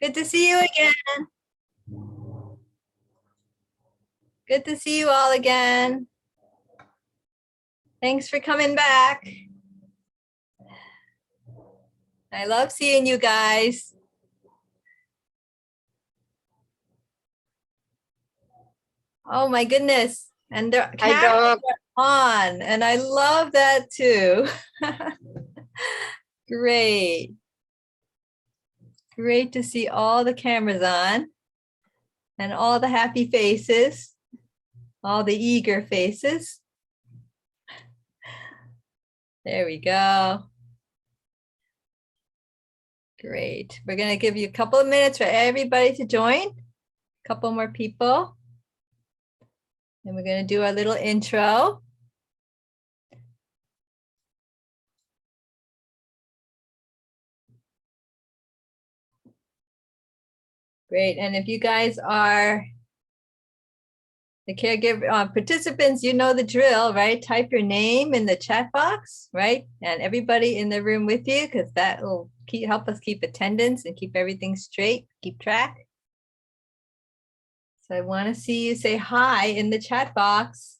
Good to see you again. Good to see you all again. Thanks for coming back. I love seeing you guys. Oh my goodness. And the cameras are on, and I love that too. Great. Great to see all the cameras on and all the happy faces, all the eager faces. There we go. Great. We're going to give you a couple of minutes for everybody to join. A couple more people. And we're going to do our little intro. Great. And if you guys are the caregiver participants, you know the drill, right? Type your name in the chat box, right? And everybody in the room with you, because that will help us keep attendance and keep everything straight, keep track. So I want to see you say hi in the chat box.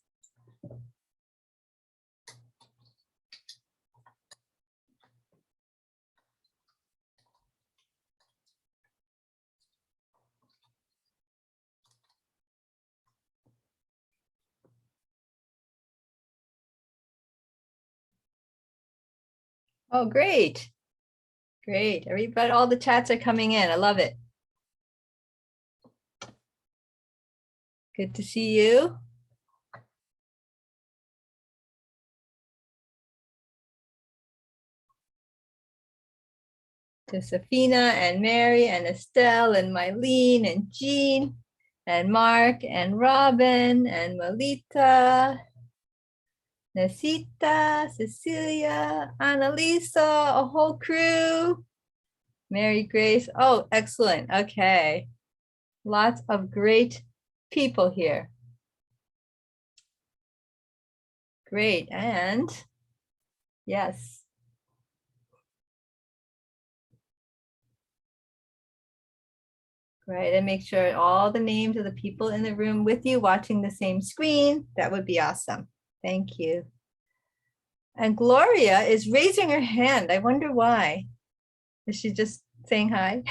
Oh, great. Great. Everybody, all the chats are coming in. I love it. Good to see you. To Safina and Mary and Estelle and Mylene and Jean and Mark and Robin and Melita, Nesita, Cecilia, Annalisa, a whole crew. Mary Grace. Oh, excellent. Okay. Lots of great people here. Great. And yes. Right, and make sure all the names of the people in the room with you watching the same screen. That would be awesome. Thank you. And Gloria is raising her hand. I wonder why. Is she just saying hi?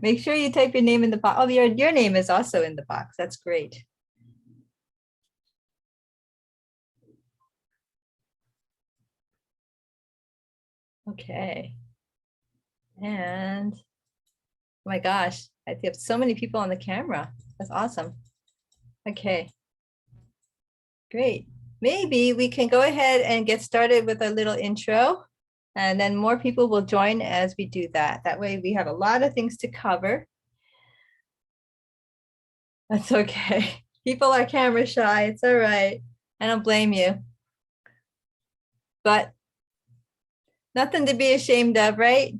Make sure you type your name in the box. Oh, your name is also in the box. That's great. Okay. And oh my gosh, I have so many people on the camera. That's awesome. Okay. Great. Maybe we can go ahead and get started with a little intro, and then more people will join as we do that. That way we have a lot of things to cover. That's okay. People are camera shy. It's all right. I don't blame you. But nothing to be ashamed of, right?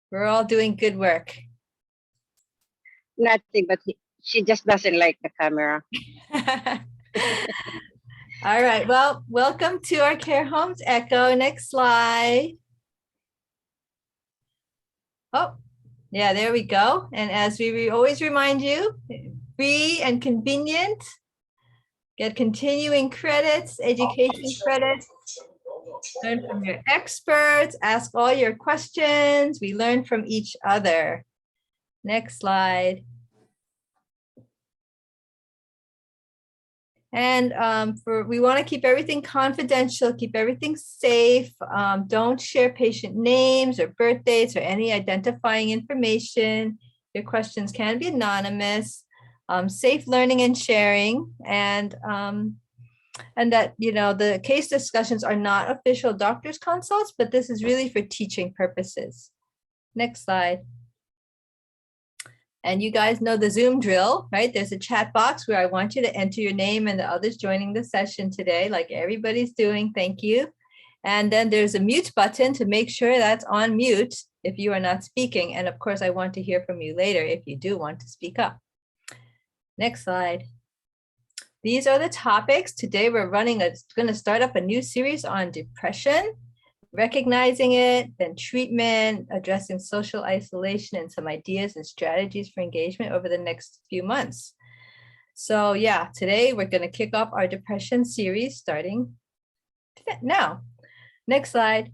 We're all doing good work. Nothing, but she just doesn't like the camera. All right. Well, welcome to our care homes echo. Next slide. Oh, yeah, there we go. And as we always remind you, free and convenient. Get continuing credits, education credits. Learn from your experts, ask all your questions. We learn from each other. Next slide. And we want to keep everything confidential, keep everything safe. Don't share patient names or birth dates or any identifying information. Your questions can be anonymous. Safe learning and sharing, and that, you know, the case discussions are not official doctor's consults, but this is really for teaching purposes. Next slide. And you guys know the Zoom drill, right? There's a chat box where I want you to enter your name and the others joining the session today, like everybody's doing. Thank you. And then there's a mute button to make sure that's on mute if you are not speaking. And of course, I want to hear from you later if you do want to speak up. Next slide. These are the topics. Today we're going to start up a new series on depression. recognizing it, then treatment, addressing social isolation, and some ideas and strategies for engagement over the next few months. So yeah, today we're going to kick off our depression series starting now. Next slide.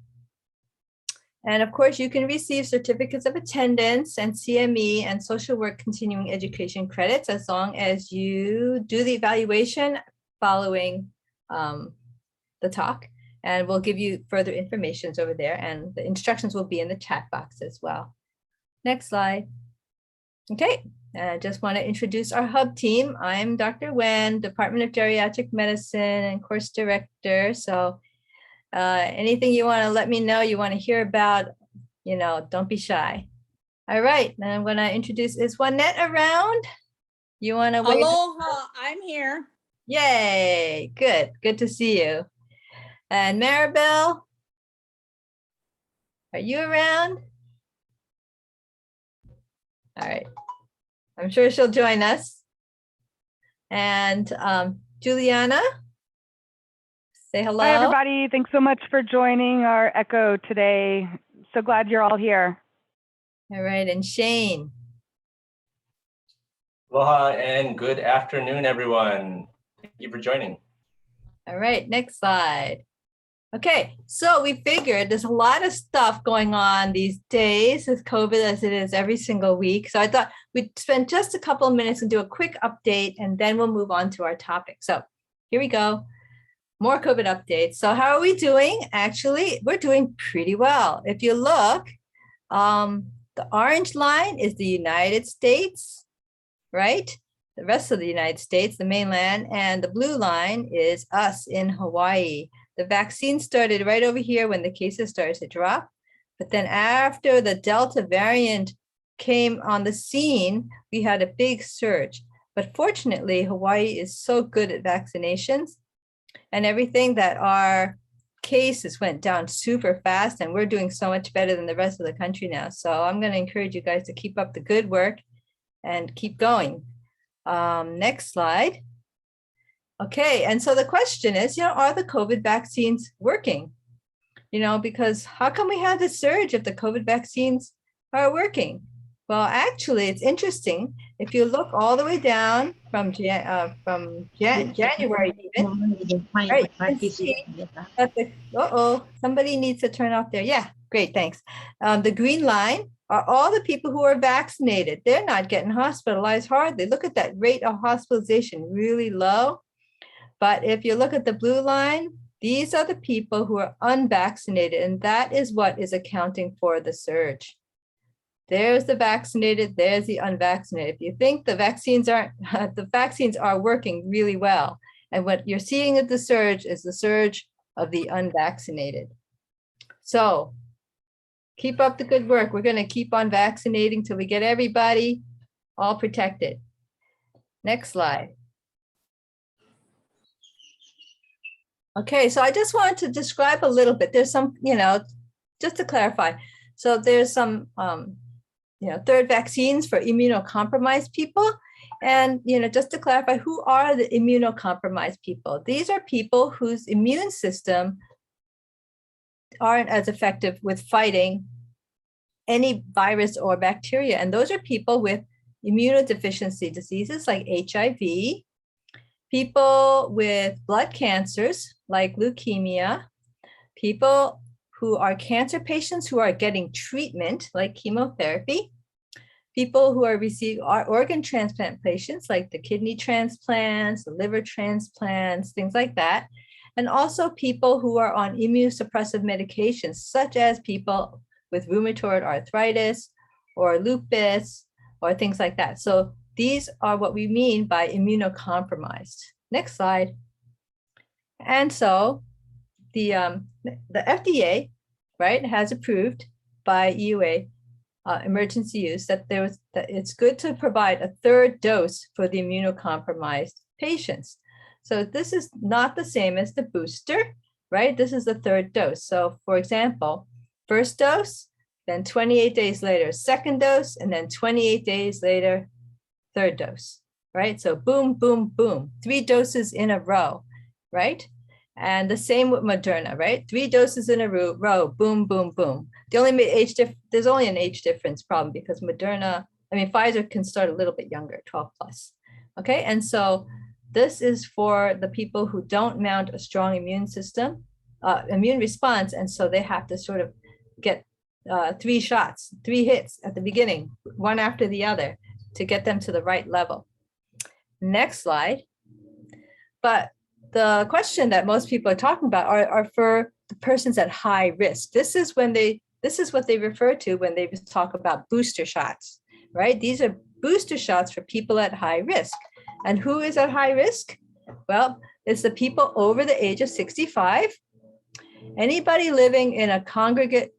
And of course, you can receive certificates of attendance and CME and social work continuing education credits as long as you do the evaluation following the talk. And we'll give you further information over there, and the instructions will be in the chat box as well. Next slide. Okay, and I just want to introduce our hub team. I'm Dr. Wen, Department of Geriatric Medicine and course director. So anything you want to let me know, you want to hear about, don't be shy. All right, and I'm going to introduce, is Juanette around? You want to wait? Aloha, I'm here. Yay, good to see you. And Maribel, are you around? All right, I'm sure she'll join us. And Juliana, say hello. Hi, everybody. Thanks so much for joining our Echo today. So glad you're all here. All right, and Shane. Aloha and good afternoon, everyone. Thank you for joining. All right, next slide. Okay, so we figured there's a lot of stuff going on these days with COVID as it is every single week. So I thought we'd spend just a couple of minutes and do a quick update, and then we'll move on to our topic. So here we go. More COVID updates. So how are we doing? Actually, we're doing pretty well. If you look, the orange line is the United States, right? The rest of the United States, the mainland, and the blue line is us in Hawaii. The vaccine started right over here when the cases started to drop. But then after the Delta variant came on the scene, we had a big surge. But fortunately, Hawaii is so good at vaccinations and everything that our cases went down super fast, and we're doing so much better than the rest of the country now. So I'm going to encourage you guys to keep up the good work and keep going. Next slide. Okay, and so the question is, are the COVID vaccines working? Because how come we had this surge if the COVID vaccines are working? Well, actually, it's interesting. If you look all the way down from January, even, right, you can see that somebody needs to turn off there. Yeah, great, thanks. The green line are all the people who are vaccinated. They're not getting hospitalized hardly. Look at that rate of hospitalization, really low. But if you look at the blue line, these are the people who are unvaccinated, and that is what is accounting for the surge. There's the vaccinated, there's the unvaccinated. If you think the vaccines are working really well, and what you're seeing at the surge is the surge of the unvaccinated. So keep up the good work. We're going to keep on vaccinating till we get everybody all protected. Next slide. Okay, so I just wanted to describe a little bit. There's some, just to clarify. So there's some, third vaccines for immunocompromised people. And, just to clarify, who are the immunocompromised people? These are people whose immune system aren't as effective with fighting any virus or bacteria. And those are people with immunodeficiency diseases like HIV, people with blood cancers like leukemia, people who are cancer patients who are getting treatment like chemotherapy, people who are receiving organ transplant patients like the kidney transplants, the liver transplants, things like that. And also people who are on immunosuppressive medications, such as people with rheumatoid arthritis or lupus or things like that. So these are what we mean by immunocompromised. Next slide. And so the FDA, right, has approved by EUA emergency use that it's good to provide a third dose for the immunocompromised patients. So this is not the same as the booster, right? This is the third dose. So for example, first dose, then 28 days later, second dose, and then 28 days later, third dose, right? So boom, boom, boom, 3 doses in a row, right? And the same with Moderna, right? 3 doses in a row, boom, boom, boom. There's only an age difference problem because Pfizer can start a little bit younger, 12 plus. Okay, and so this is for the people who don't mount a strong immune response, and so they have to sort of get 3 shots, 3 hits at the beginning, one after the other, to get them to the right level. Next slide. But the question that most people are talking about are for the persons at high risk. This is what they refer to when they talk about booster shots, right? These are booster shots for people at high risk. And who is at high risk? Well, it's the people over the age of 65. Anybody living in a congregate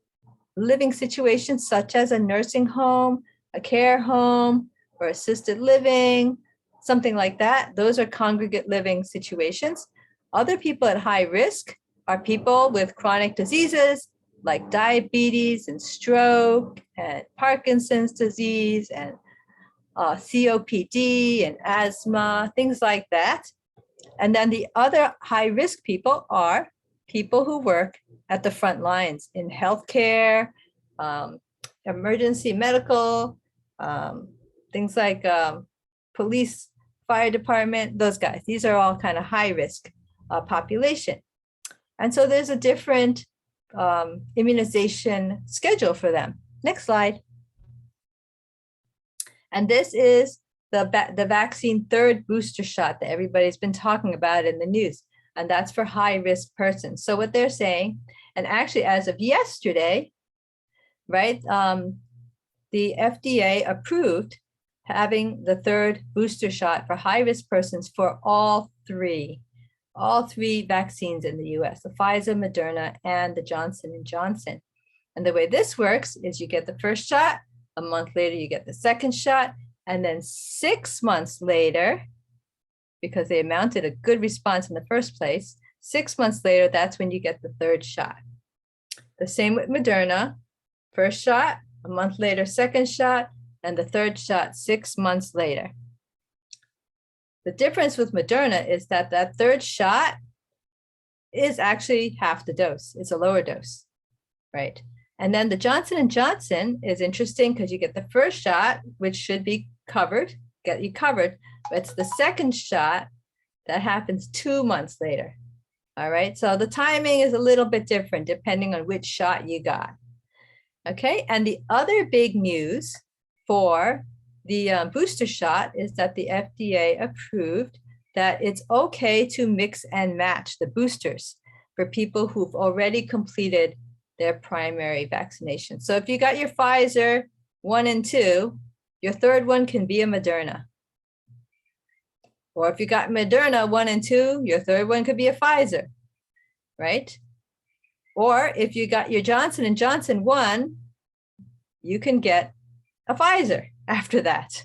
living situation, such as a nursing home, a care home, or assisted living, something like that. Those are congregate living situations. Other people at high risk are people with chronic diseases like diabetes and stroke and Parkinson's disease and COPD and asthma, things like that. And then the other high risk people are people who work at the front lines in healthcare, emergency medical, things like police, fire department, those guys. These are all kind of high risk population. And so there's a different immunization schedule for them. Next slide. And this is the vaccine 3rd booster shot that everybody's been talking about in the news. And that's for high risk persons. So what they're saying, and actually as of yesterday, right, the FDA approved having the 3rd booster shot for high risk persons for all three vaccines in the US, the Pfizer, Moderna, and the Johnson & Johnson. And the way this works is you get the first shot, a month later you get the second shot, and then 6 months later, because they mounted a good response in the first place, 6 months later, that's when you get the 3rd shot. The same with Moderna, first shot, a month later, second shot, and the 3rd shot 6 months later. The difference with Moderna is that 3rd shot is actually half the dose. It's a lower dose, right? And then the Johnson & Johnson is interesting because you get the first shot, which should be get you covered, but it's the second shot that happens 2 months later. All right, so the timing is a little bit different depending on which shot you got. Okay, and the other big news for the booster shot is that the FDA approved that it's okay to mix and match the boosters for people who've already completed their primary vaccination. So if you got your Pfizer 1 and 2, your 3rd one can be a Moderna. Or if you got Moderna 1 and 2, your 3rd one could be a Pfizer, right? Or if you got your Johnson & Johnson 1, you can get a Pfizer after that,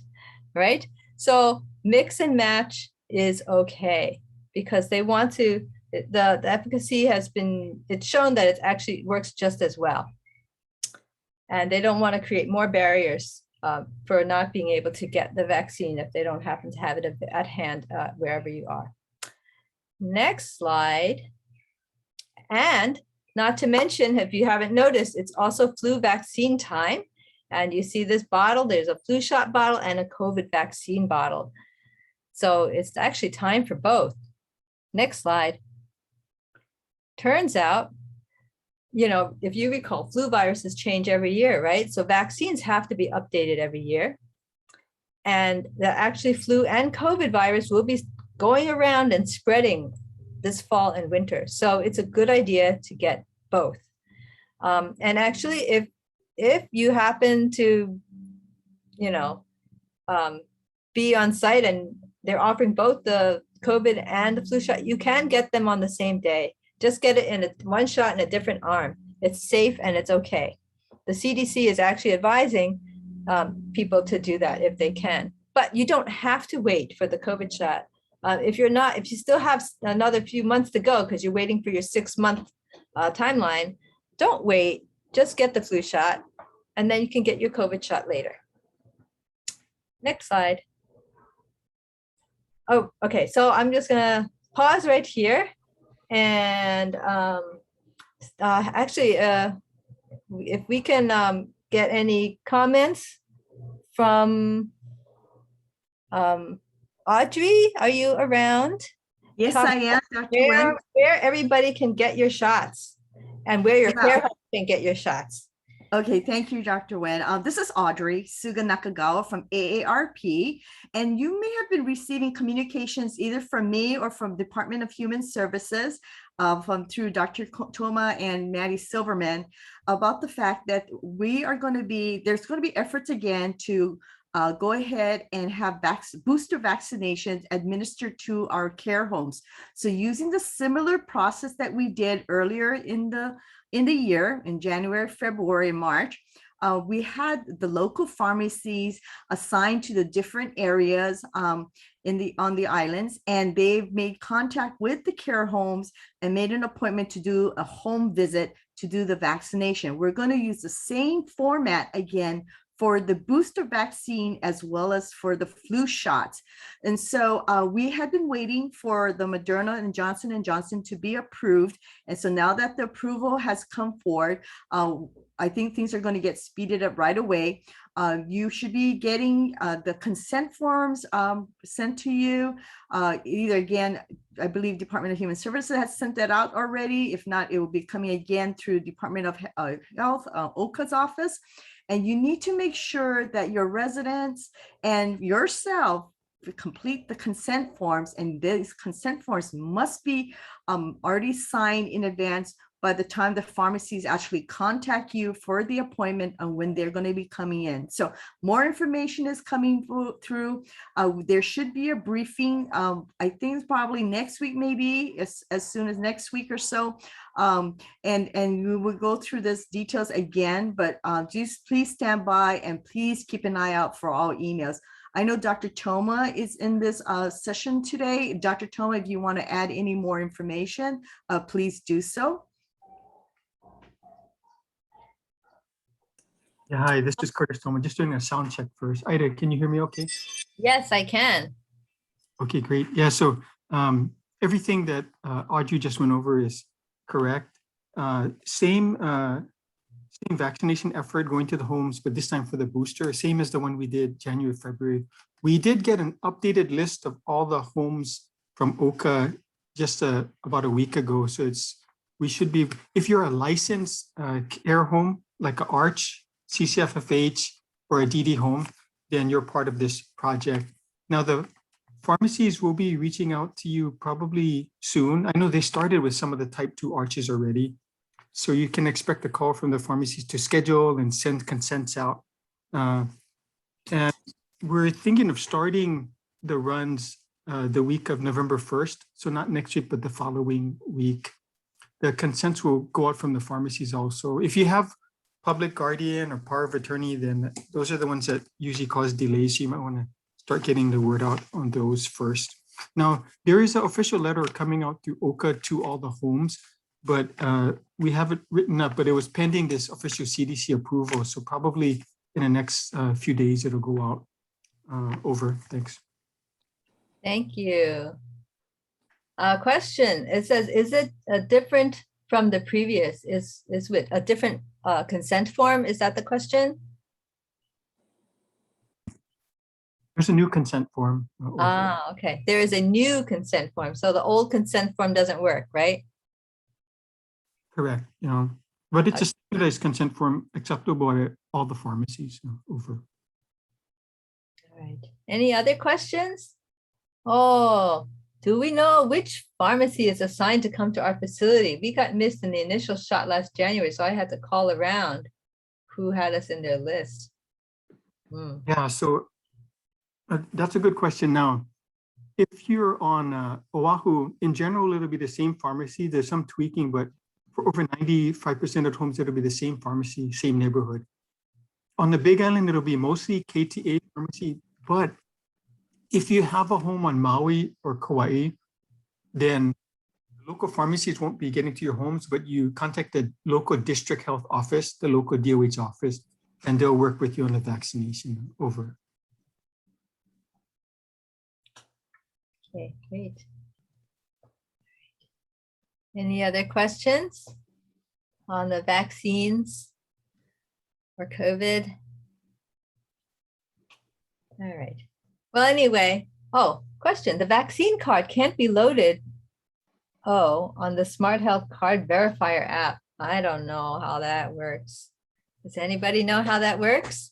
right? So mix and match is okay because they want to, the efficacy it's shown that it actually works just as well. And they don't want to create more barriers for not being able to get the vaccine if they don't happen to have it at hand wherever you are. Next slide. And not to mention, if you haven't noticed, it's also flu vaccine time. And you see this bottle, there's a flu shot bottle and a COVID vaccine bottle. So it's actually time for both. Next slide. Turns out, if you recall, flu viruses change every year, right? So vaccines have to be updated every year. And actually flu and COVID virus will be going around and spreading this fall and winter. So it's a good idea to get both. And actually, if you happen to, be on site and they're offering both the COVID and the flu shot, you can get them on the same day. Just get it in one shot in a different arm. It's safe and it's okay. The CDC is actually advising people to do that if they can, but you don't have to wait for the COVID shot. If you still have another few months to go because you're waiting for your 6-month timeline, don't wait, just get the flu shot and then you can get your COVID shot later. Next slide. Oh, okay, so I'm just gonna pause right here And actually, if we can get any comments from Audrey, are you around? Yes, Talk I am, Dr. Wen. Where everybody can get your shots and where your Yeah. care home can get your shots. Okay, thank you, Dr. Wen. This is Audrey Suga Nakagawa from AARP, and you may have been receiving communications either from me or from Department of Human Services, through Dr. Toma and Maddie Silverman, about the fact that there's going to be efforts again to go ahead and have booster vaccinations administered to our care homes. So using the similar process that we did earlier in the year, in January, February, March, we had the local pharmacies assigned to the different areas on the islands, and they've made contact with the care homes and made an appointment to do a home visit to do the vaccination. We're going to use the same format again for the booster vaccine as well as for the flu shots. And so we had been waiting for the Moderna and Johnson & Johnson to be approved. And so now that the approval has come forward, I think things are going to get speeded up right away. You should be getting the consent forms sent to you. Either again, I believe Department of Human Services has sent that out already. If not, it will be coming again through Department of Health, OCA's office. And you need to make sure that your residents and yourself complete the consent forms, and these consent forms must be already signed in advance by the time the pharmacies actually contact you for the appointment and when they're going to be coming in. So more information is coming through. There should be a briefing. I think it's probably next week, maybe as soon as next week or so. And we will go through this details again, but just please stand by and please keep an eye out for all emails. I know Dr. Toma is in this session today. Dr. Toma, if you want to add any more information, please do so. Yeah, hi, this is Curtis Toma. Just doing a sound check first. Ida, can you hear me okay? Yes, I can. Okay, great. Yeah, so everything that Audrey just went over is correct. Same vaccination effort going to the homes, but this time for the booster, same as the one we did January, February. We did get an updated list of all the homes from OCA just about a week ago. So we should be, if you're a licensed care home, like an ARCH, CCFFH, or a DD home, then you're part of this project. Now, the pharmacies will be reaching out to you probably soon. I know they started with some of the type 2 ARCHs already. So you can expect a call from the pharmacies to schedule and send consents out. And we're thinking of starting the runs the week of November 1st. So not next week, but the following week. The consents will go out from the pharmacies also. If you have public guardian or power of attorney, then those are the ones that usually cause delays. So you might want to start getting the word out on those first. Now, there is an official letter coming out through OCA to all the homes, but we have it written up, but it was pending this official CDC approval. So probably in the next few days, it'll go out. Over. Thanks. Thank you. Question. It says, is it different from the previous? Is with a different consent form? Is that the question? There's a new consent form. Okay. There is a new consent form. So the old consent form doesn't work, right? Correct. But it's a standardized consent form acceptable by all the pharmacies. Over. All right. Any other questions? Oh, do we know which pharmacy is assigned to come to our facility? We got missed in the initial shot last January, so I had to call around who had us in their list. Yeah, so that's a good question. Now, if you're on Oahu, in general, it'll be the same pharmacy. There's some tweaking, but for over 95% of homes, it'll be the same pharmacy, same neighborhood. On the Big Island, it'll be mostly KTA pharmacy, but if you have a home on Maui or Kauai, then local pharmacies won't be getting to your homes, but you contact the local district health office, the local DOH office, and they'll work with you on the vaccination. Over. Okay, great. Any other questions on the vaccines or COVID? All right. Well, anyway, question. The vaccine card can't be loaded, on the Smart Health Card Verifier app. I don't know how that works. Does anybody know how that works?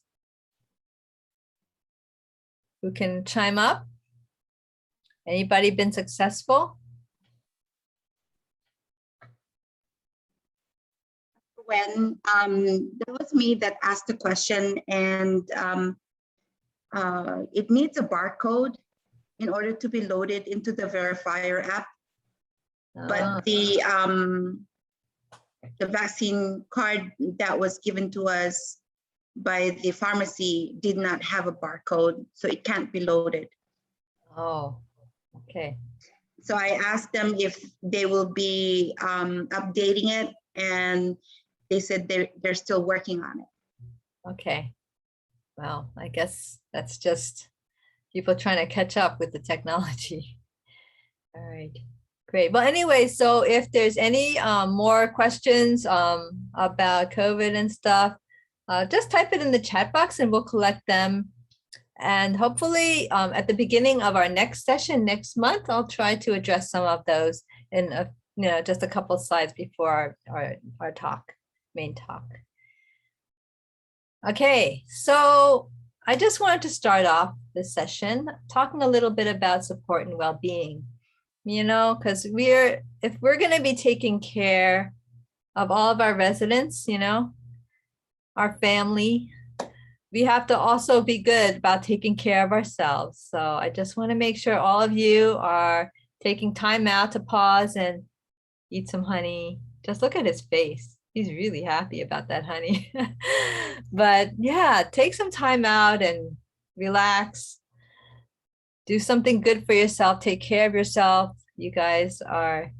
Who can chime up? Anybody been successful? When that was me that asked the question, and it needs a barcode in order to be loaded into the verifier app. Ah, But the vaccine card that was given to us by the pharmacy did not have a barcode, so it can't be loaded. oh, okay. So I asked them if they will be updating it, and they said they're still working on it. Okay. Well, I guess that's just people trying to catch up with the technology. All right, great. Well, anyway, so if there's any more questions about COVID and stuff, just type it in the chat box and we'll collect them. And hopefully at the beginning of our next session next month, I'll try to address some of those in just a couple slides before our talk, main talk. Okay, so I just wanted to start off this session talking a little bit about support and well-being, because if we're going to be taking care of all of our residents, our family, we have to also be good about taking care of ourselves. So I just want to make sure all of you are taking time out to pause and eat some honey. Just look at his face. He's really happy about that honey. But yeah, take some time out and relax. Do something good for yourself. Take care of yourself. You guys are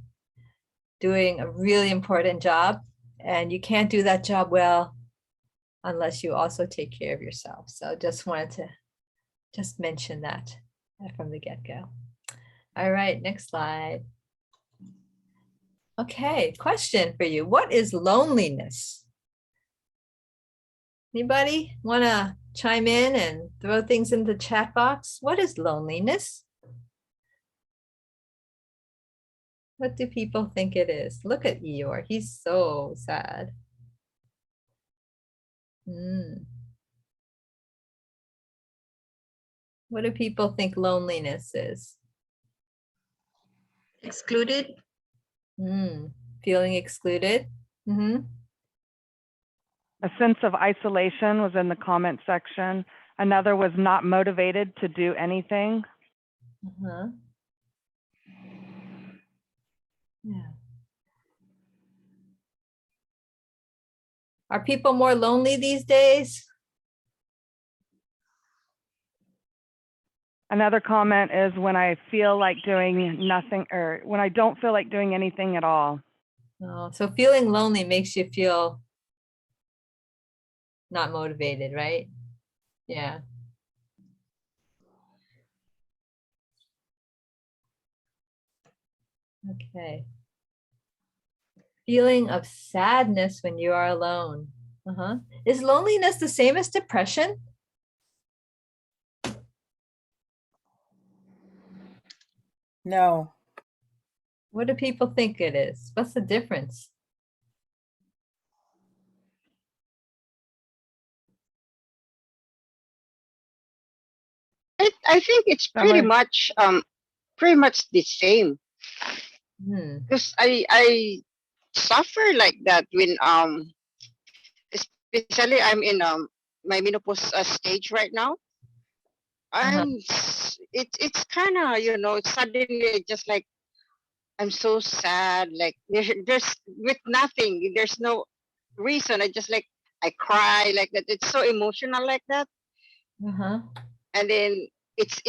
doing a really important job, and you can't do that job well unless you also take care of yourself. So just wanted to just mention that from the get-go. All right, next slide. Okay, question for you. What is loneliness? Anybody want to chime in and throw things in the chat box? What is loneliness? What do people think it is? Look at Eeyore. He's so sad. What do people think loneliness is? Excluded. Feeling excluded. A sense of isolation was in the comment section. Another was not motivated to do anything. Yeah. Are people more lonely these days? Another comment is when I feel like doing nothing, or when I don't feel like doing anything at all. Oh, so feeling lonely makes you feel not motivated, right? Yeah. Okay. Feeling of sadness when you are alone. Is loneliness the same as depression? No. What do people think it is? What's the difference? I think it's pretty much the same. Because I suffer like that when especially I'm in my menopause stage right now. It's kind of it's suddenly just like I'm so sad, like there's with nothing, there's no reason. I just like I cry like that. It's so emotional like that. And then it's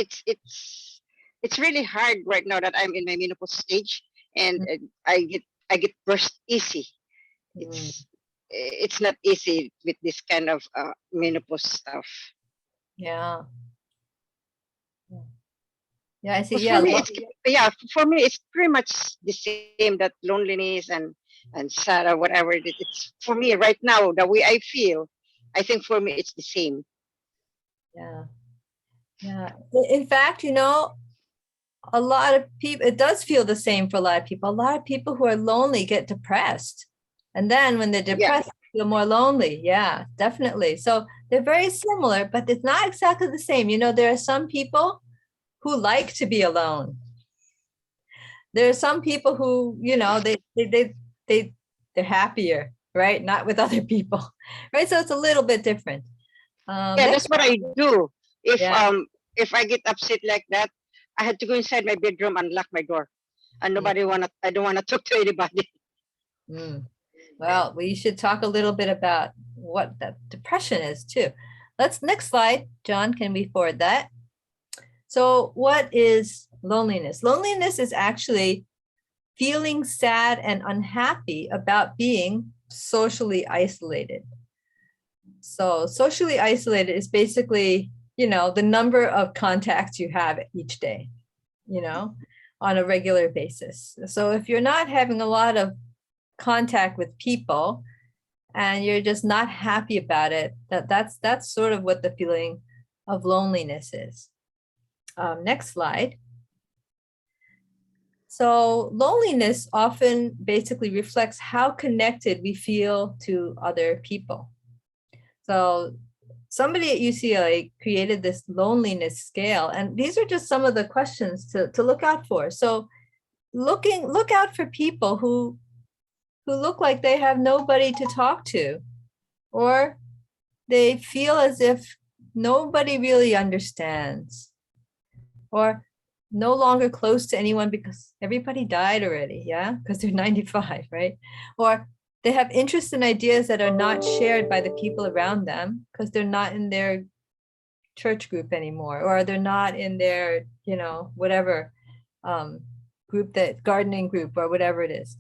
really hard right now that I'm in my menopause stage, and I get burst easy. It's not easy with this kind of menopause stuff. Yeah. Yeah, I see. Because Yeah. for me, for me, it's pretty much the same, that loneliness and sad or whatever it is. It's for me right now, the way I feel, I think for me, it's the same. Yeah. Yeah. In fact, a lot of people, it does feel the same for a lot of people. A lot of people who are lonely get depressed. And then when they're Yeah. depressed, they feel more lonely. Yeah, definitely. So they're very similar, but it's not exactly the same. There are some people who like to be alone. There are some people who, they're happier, right? Not with other people, right? So it's a little bit different. Yeah, Next, that's what I do. yeah. If I get upset like that, I had to go inside my bedroom and lock my door. And I don't wanna talk to anybody. Mm. Well, we should talk a little bit about what that depression is too. Next slide, John, can we forward that? So what is loneliness? Loneliness is actually feeling sad and unhappy about being socially isolated. So socially isolated is basically, the number of contacts you have each day, on a regular basis. So if you're not having a lot of contact with people and you're just not happy about it, that's sort of what the feeling of loneliness is. Next slide. So loneliness often basically reflects how connected we feel to other people. So somebody at UCLA created this loneliness scale, and these are just some of the questions to look out for. So look out for people who look like they have nobody to talk to, or they feel as if nobody really understands, or no longer close to anyone because everybody died already, yeah, because they're 95, right? Or they have interests and ideas that are not shared by the people around them because they're not in their church group anymore, or they're not in their, whatever group, that gardening group or whatever it is,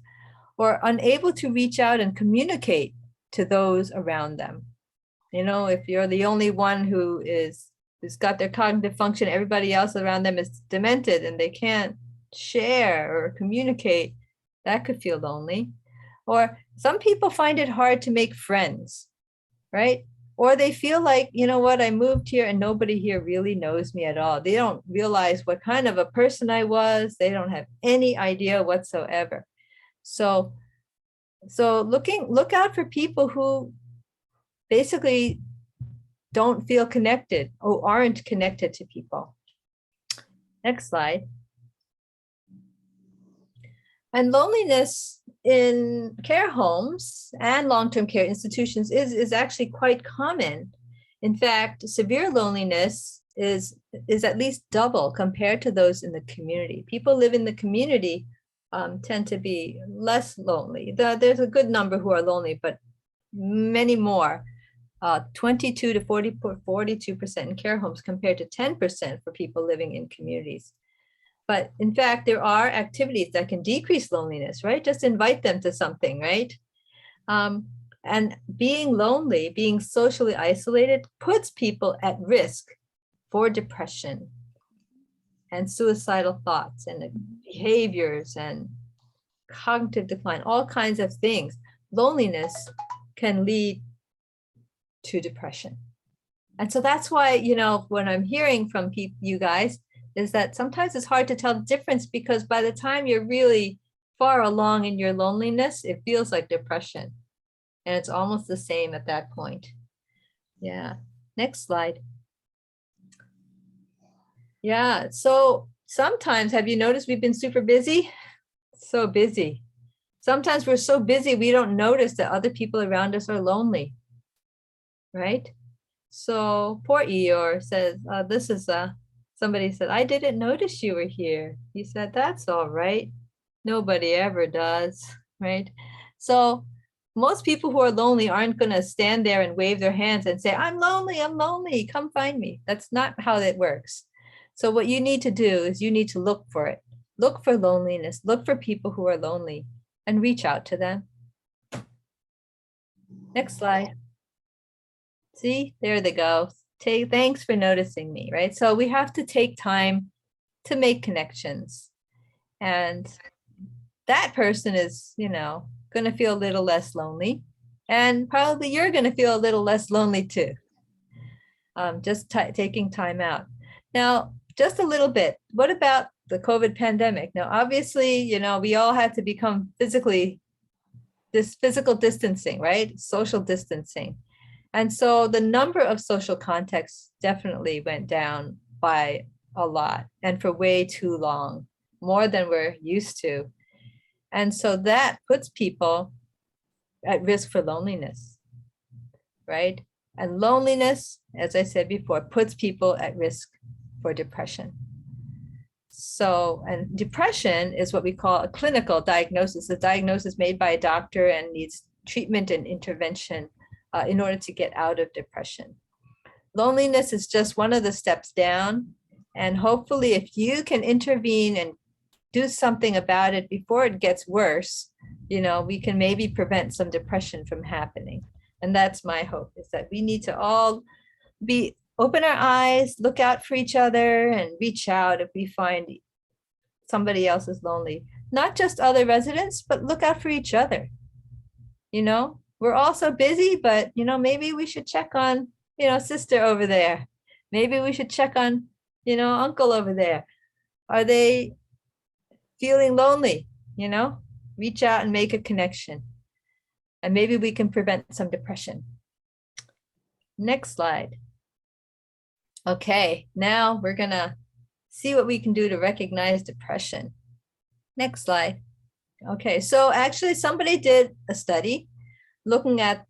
or unable to reach out and communicate to those around them. If you're the only one who's got their cognitive function, everybody else around them is demented and they can't share or communicate, that could feel lonely. Or some people find it hard to make friends, right? Or they feel like, I moved here and nobody here really knows me at all. They don't realize what kind of a person I was. They don't have any idea whatsoever. So look out for people who basically don't feel connected or aren't connected to people. Next slide. And loneliness in care homes and long-term care institutions is actually quite common. In fact, severe loneliness is at least double compared to those in the community. People live in the community tend to be less lonely. There's a good number who are lonely, but many more. 22 to 42% in care homes compared to 10% for people living in communities. But in fact, there are activities that can decrease loneliness, right? Just invite them to something, right? And being lonely, being socially isolated, puts people at risk for depression and suicidal thoughts and behaviors and cognitive decline, all kinds of things. Loneliness can lead to depression. And so that's why, when I'm hearing from you guys, is that sometimes it's hard to tell the difference, because by the time you're really far along in your loneliness, it feels like depression. And it's almost the same at that point. Yeah. Next slide. Yeah. So sometimes, have you noticed we've been super busy? So busy. Sometimes we're so busy, we don't notice that other people around us are lonely. Right? So poor Eeyore says, this is somebody said, I didn't notice you were here. He said, that's all right. Nobody ever does, right? So most people who are lonely aren't going to stand there and wave their hands and say, I'm lonely, come find me. That's not how it works. So what you need to do is you need to look for it. Look for loneliness, look for people who are lonely and reach out to them. Next slide. See, there they go. Thanks for noticing me, right? So we have to take time to make connections. And that person is, going to feel a little less lonely. And probably you're going to feel a little less lonely too. Just taking time out. Now, just a little bit, what about the COVID pandemic? Now, obviously, we all had to become physical distancing, right? Social distancing. And so the number of social contacts definitely went down by a lot and for way too long, more than we're used to. And so that puts people at risk for loneliness, right? And loneliness, as I said before, puts people at risk for depression. So, and depression is what we call a clinical diagnosis, a diagnosis made by a doctor and needs treatment and intervention in order to get out of depression. Loneliness is just one of the steps down. And hopefully, if you can intervene and do something about it before it gets worse, we can maybe prevent some depression from happening. And that's my hope, is that we need to all open our eyes, look out for each other, and reach out if we find somebody else is lonely. Not just other residents, but look out for each other. We're all so busy, but maybe we should check on, sister over there. Maybe we should check on, uncle over there. Are they feeling lonely? Reach out and make a connection. And maybe we can prevent some depression. Next slide. Okay, now we're gonna see what we can do to recognize depression. Next slide. Okay, so actually somebody did a study looking at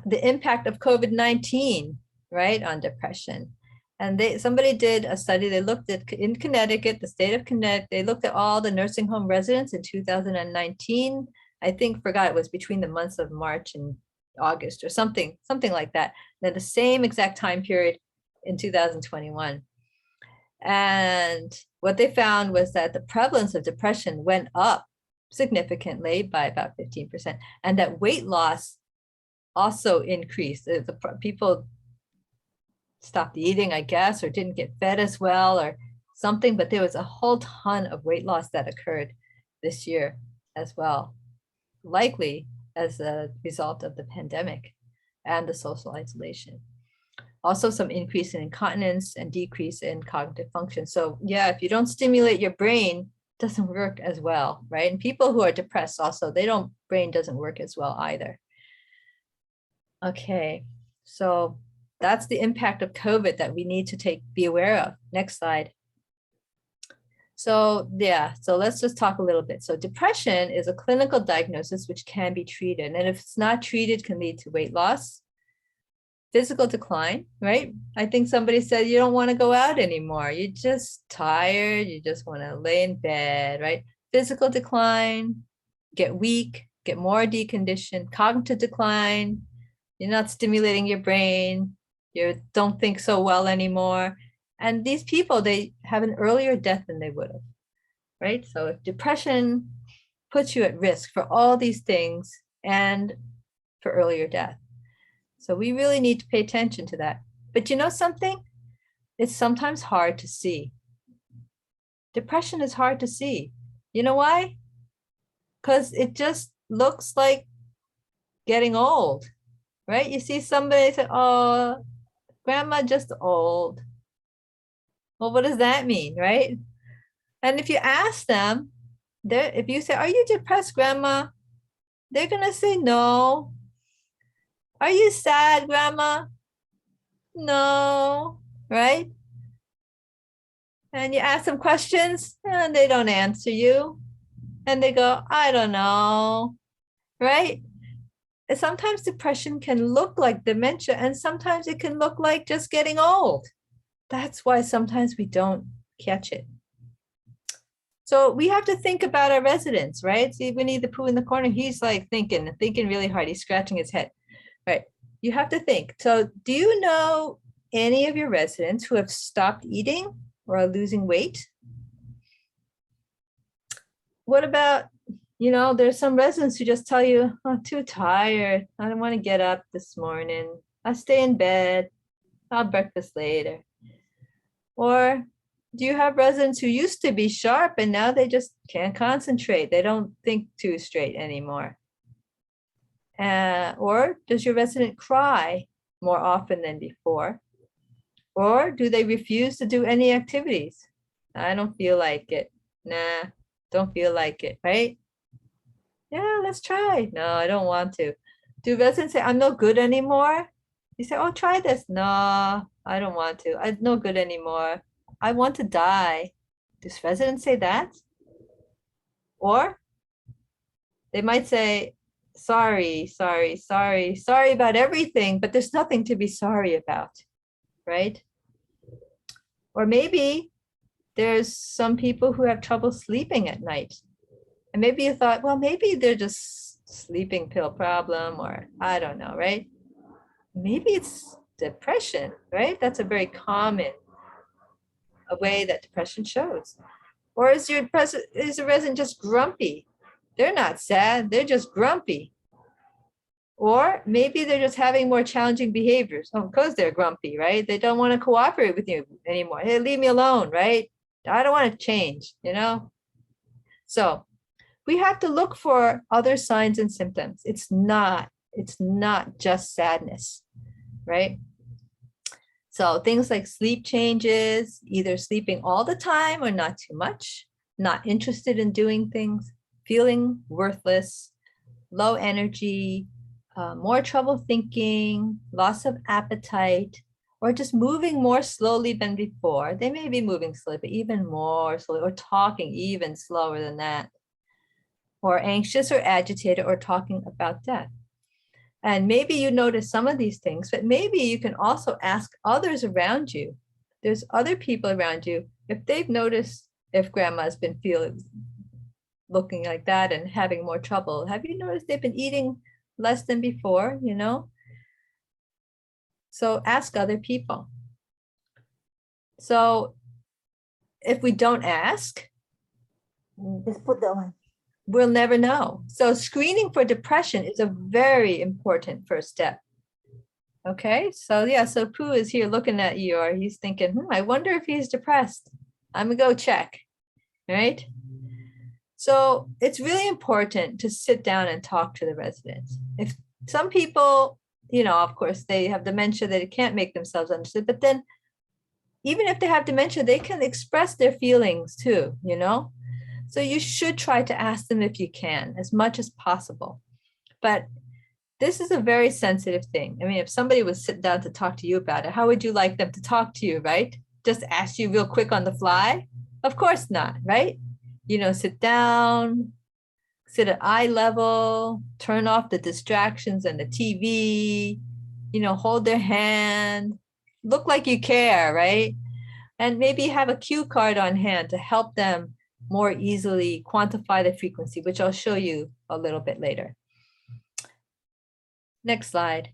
the impact of COVID-19, right, on depression. And somebody did a study, they looked at, in Connecticut, the state of Connecticut, they looked at all the nursing home residents in 2019. I forgot it was between the months of March and August or something like that. Then the same exact time period in 2021. And what they found was that the prevalence of depression went up significantly by about 15%, and that weight loss also increased. The people stopped eating, I guess, or didn't get fed as well or something, but there was a whole ton of weight loss that occurred this year as well, likely as a result of the pandemic and the social isolation. Also some increase in incontinence and decrease in cognitive function. So yeah, if you don't stimulate your brain, it doesn't work as well, right? And people who are depressed also, brain doesn't work as well either. Okay, so that's the impact of COVID that we need to be aware of. Next slide. So yeah, so let's just talk a little bit. So depression is a clinical diagnosis which can be treated. And if it's not treated, can lead to weight loss, physical decline, right? I think somebody said you don't want to go out anymore. You're just tired. You just want to lay in bed, right? Physical decline, get weak, get more deconditioned, cognitive decline. You're not stimulating your brain. You don't think so well anymore. And these people, they have an earlier death than they would have, right? So if depression puts you at risk for all these things and for earlier death. So we really need to pay attention to that. But you know something? It's sometimes hard to see. Depression is hard to see. You know why? Because it just looks like getting old, right? You see somebody say, oh, grandma just old. Well, what does that mean, right? And if you ask them, if you say, are you depressed, grandma? They're going to say no. Are you sad, grandma? No, right? And you ask them questions and they don't answer you. And they go, I don't know, right? And sometimes depression can look like dementia and sometimes it can look like just getting old. That's why sometimes we don't catch it. So we have to think about our residents, right? See, Winnie the Pooh in the corner, he's like thinking really hard. He's scratching his head, right? You have to think. So do you know any of your residents who have stopped eating or are losing weight? What about, there's some residents who just tell you, I'm too tired. I don't want to get up this morning. I'll stay in bed. I'll have breakfast later. Or Do you have residents who used to be sharp and now they just can't concentrate? They don't think too straight anymore. Or does your resident cry more often than before? Or do they refuse to do any activities? I don't feel like it. Nah, don't feel like it, right? Yeah, let's try. No, I don't want to. Do residents say, I'm no good anymore? You say, oh, try this. No, I don't want to. I'm no good anymore. I want to die. Does residents say that? Or they might say, sorry, sorry, sorry, sorry about everything, but there's nothing to be sorry about, right? Or maybe there's some people who have trouble sleeping at night. And maybe you thought, well, maybe they're just sleeping pill problem, or I don't know, right? Maybe it's depression, right? That's a very common a way that depression shows. Or is the resident just grumpy? They're not sad, they're just grumpy. Or maybe they're just having more challenging behaviors. Oh, because they're grumpy, right? They don't want to cooperate with you anymore. Hey, leave me alone, right? I don't want to change, you know? So we have to look for other signs and symptoms. It's not just sadness, right? So things like sleep changes, either sleeping all the time or not too much, not interested in doing things, feeling worthless, low energy, more trouble thinking, loss of appetite, or just moving more slowly than before. They may be moving slowly, but even more slowly, or talking even slower than that, or anxious or agitated, or talking about death. And maybe you notice some of these things, but maybe you can also ask others around you. There's other people around you, if they've noticed if grandma's been looking like that and having more trouble. Have you noticed they've been eating less than before, you know? So ask other people. So if we don't ask, just put that one, we'll never know. So screening for depression is a very important first step. Okay, so yeah, so Pooh is here looking at you, or he's thinking, I wonder if he's depressed. I'm gonna go check, right? So it's really important to sit down and talk to the residents. If some people, you know, of course, they have dementia, they can't make themselves understood, but then even if they have dementia, they can express their feelings too, you know? So you should try to ask them if you can, as much as possible. But this is a very sensitive thing. I mean, if somebody was sitting down to talk to you about it, how would you like them to talk to you, right? Just ask you real quick on the fly? Of course not, right? You know, sit down, sit at eye level, turn off the distractions and the TV, you know, hold their hand, look like you care, right? And maybe have a cue card on hand to help them more easily quantify the frequency, which I'll show you a little bit later. Next slide.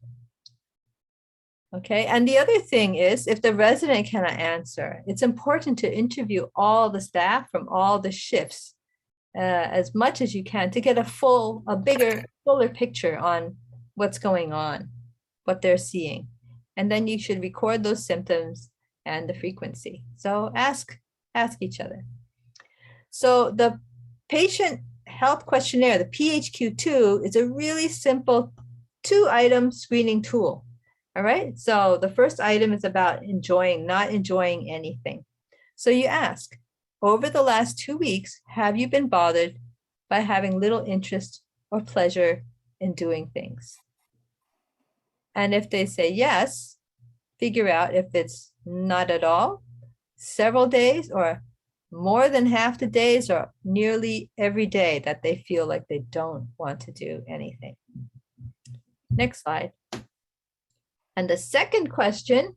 Okay, and the other thing is, if the resident cannot answer, it's important to interview all the staff from all the shifts as much as you can to get a bigger, fuller picture on what's going on, what they're seeing. And then you should record those symptoms and the frequency. So ask each other. So the patient health questionnaire, the PHQ-2, is a really simple 2-item screening tool. All right, so the first item is about not enjoying anything. So you ask, over the last 2 weeks, have you been bothered by having little interest or pleasure in doing things? And if they say yes, figure out if it's not at all, several days, or more than half the days, or nearly every day that they feel like they don't want to do anything. Next slide. And the second question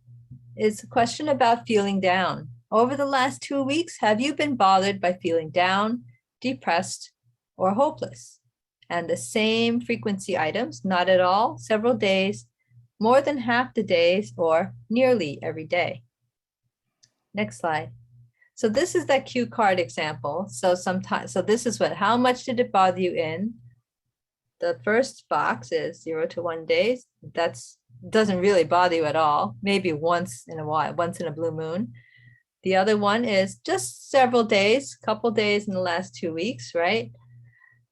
is a question about feeling down. Over the last 2 weeks, have you been bothered by feeling down, depressed, or hopeless? And the same frequency items, not at all, several days, more than half the days, or nearly every day. Next slide. So this is that cue card example. So this is how much did it bother you in? The first box is 0 to 1 days. Doesn't really bother you at all. Maybe once in a while, once in a blue moon. The other one is just several days, couple days in the last 2 weeks, right?